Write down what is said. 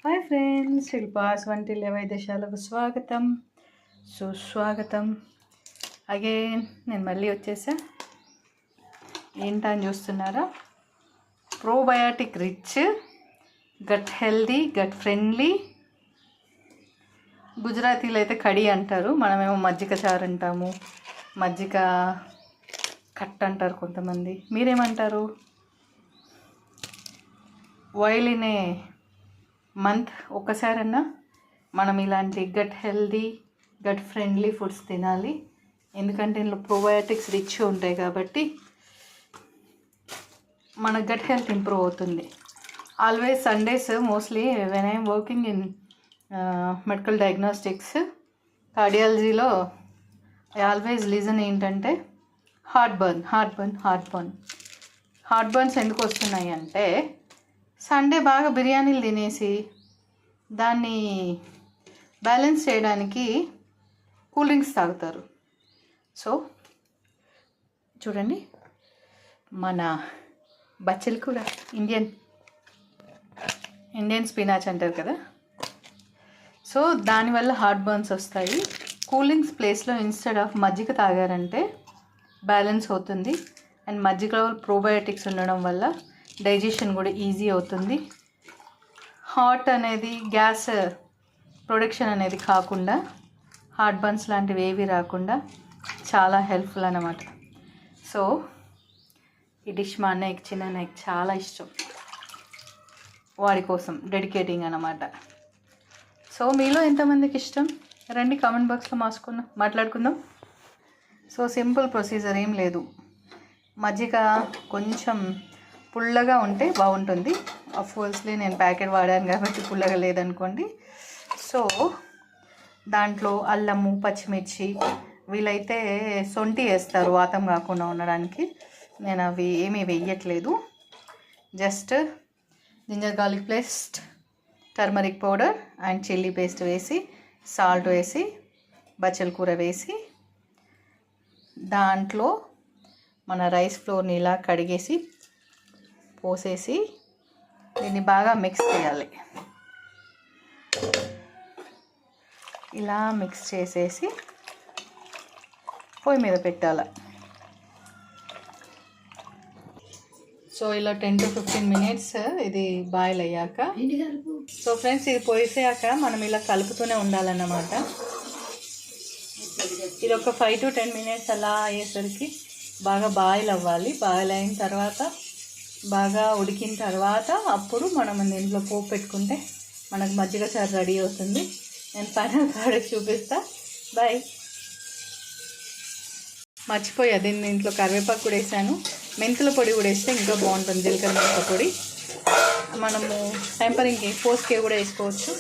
Hi friends, Shilpa's వంటిల్ల వైద్యశాలకు స్వాగతం సుస్వాగతం. అగైన్ నేను మళ్ళీ వచ్చేసా. ఏంటని చూస్తున్నారా? Probiotic rich, gut healthy, gut friendly. గుజరాతీలో అయితే కడి అంటారు, మనమేమో మజ్జిగ చారు అంటాము, మజ్జిగ కట్ అంటారు కొంతమంది. మీరేమంటారు? వైల్ ఇన్ ఏ మంత్ ఒక్కసారన్నా మనం ఇలాంటి gut healthy, gut friendly foods తినాలి. ఎందుకంటే ఇందులో ప్రోబయాటిక్స్ రిచ్ ఉంటాయి కాబట్టి మన గట్ హెల్త్ ఇంప్రూవ్ అవుతుంది. Always Sundays mostly when I'm working in medical diagnostics కార్డియాలజీలో ఐ ఆల్వేస్ లిజన్ ఏంటంటే హార్ట్ బర్న్స్ ఎందుకు వస్తున్నాయి అంటే సండే బాగా బిర్యానీలు తినేసి దాన్ని బ్యాలెన్స్ చేయడానికి కూల్ డ్రింక్స్ తాగుతారు. సో చూడండి, మన బచ్చలు కూర ఇండియన్ స్పినాచ్ అంటారు కదా. సో దానివల్ల హార్ట్ బర్న్స్ వస్తాయి. కూల్ డ్రింక్స్ ప్లేస్లో ఇన్స్టెడ్ ఆఫ్ మజ్జిగ తాగారంటే బ్యాలెన్స్ అవుతుంది. అండ్ మజ్జిగలో ప్రోబయోటిక్స్ ఉండడం వల్ల డైజెషన్ కూడా ఈజీ అవుతుంది. హార్ట్ అనేది గ్యాస్ ప్రొడక్షన్ అనేది కాకుండా, హార్ట్ బర్న్స్ లాంటివి ఏవి రాకుండా చాలా హెల్ప్ఫుల్ అన్నమాట. సో ఈ డిష్ మా అన్నయ్యకి, చిన్న అన్నయ్యకి చాలా ఇష్టం. వాడి కోసం డెడికేటింగ్ అన్నమాట. సో మీలో ఎంతమందికి ఇష్టం రండి కామెంట్ బాక్స్లో మాట్లాడుకుందాం. సో సింపుల్ ప్రొసీజర్ ఏం లేదు. మజ్జిగ కొంచెం పుల్లగా ఉంటే బాగుంటుంది. అఫ్కోర్స్లీ నేను ప్యాకెట్ వాడాను కాబట్టి పుల్లగా లేదనుకోండి. సో దాంట్లో అల్లము, పచ్చిమిర్చి, వీలైతే సొంటి వేస్తారు వాతం కాకుండా ఉండడానికి. నేను అవి ఏమీ వేయట్లేదు. Just ginger garlic paste, turmeric powder and chilli paste వేసి, సాల్ట్ వేసి, బచ్చల కూర వేసి, దాంట్లో మన రైస్ ఫ్లోర్ని ఇలా కడిగేసి పోసేసి దీన్ని బాగా మిక్స్ చేయాలి. ఇలా మిక్స్ చేసేసి పొయ్యి మీద పెట్టాలి. సో ఇలా 10 to 15 minutes ఇది బాయిల్ అయ్యాక, సో ఫ్రెండ్స్ ఇది పోసాక మనం ఇలా కలుపుతూనే ఉండాలన్నమాట. ఇది ఒక 5 to 10 minutes అలా అయ్యేసరికి బాగా బాయిల్ అవ్వాలి. బాయిల్ అయిన తర్వాత, బాగా ఉడికిన తర్వాత అప్పుడు మనం దీంట్లో పోపు పెట్టుకుంటే మనకు మజ్జిగ చారు రెడీ అవుతుంది. నేను ఫైనల్ ప్రోడక్ట్ చూపిస్తా. బాయ్. మర్చిపోయా, దీంట్లో కరివేపాకు కూడా వేసాను, మెంతుల పొడి కూడా వేస్తే ఇంకా బాగుంటుంది. జీలకర్ర మెంతుల పొడి మనము టెంపరింగ్కి, పోస్ట్కి కూడా వేసుకోవచ్చు.